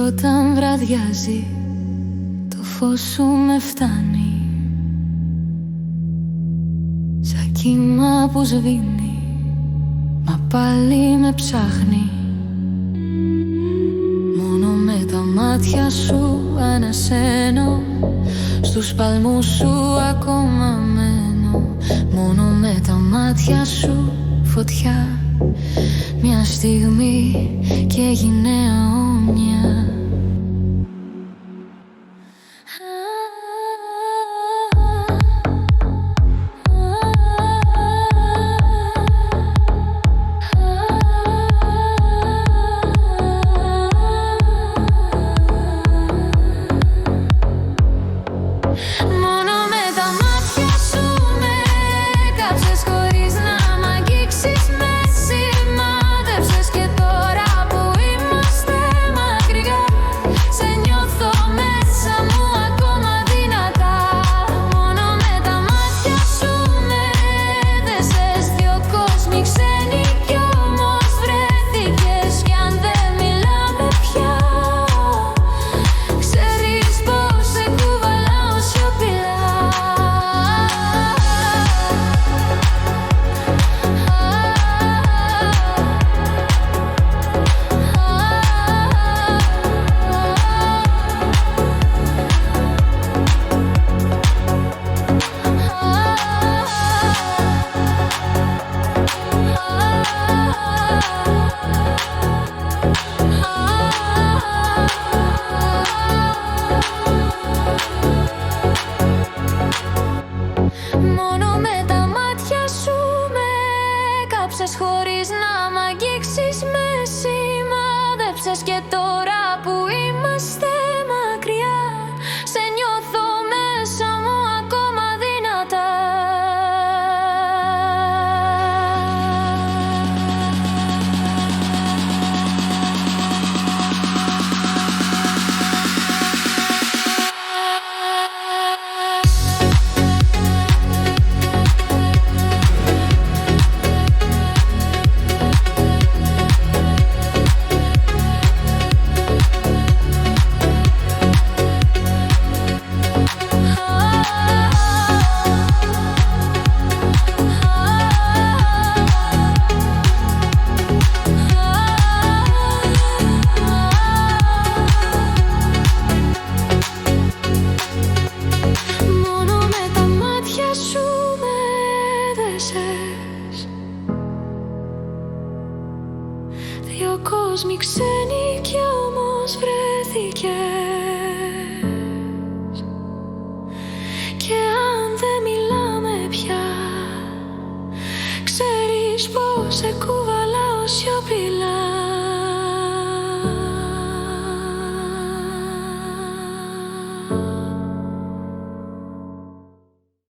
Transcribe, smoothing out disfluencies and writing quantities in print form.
όταν βραδιάζει το φως σου με φτάνει, σαν κύμα που σβήνει, μα πάλι με ψάχνει. Μόνο με τα μάτια σου ανασένω, στους παλμούς σου ακόμα μένω. Μόνο με τα μάτια σου φωτιά, μια στιγμή και έγινε αιώνια. Χωρίς να μ' αγγίξεις με σημάδεψες και τώρα που είμαστε μακριά, σε νιώθω μέσα μου ακόμα δυνατά. Δύο κόσμοι ξένοι κι όμως βρέθηκες.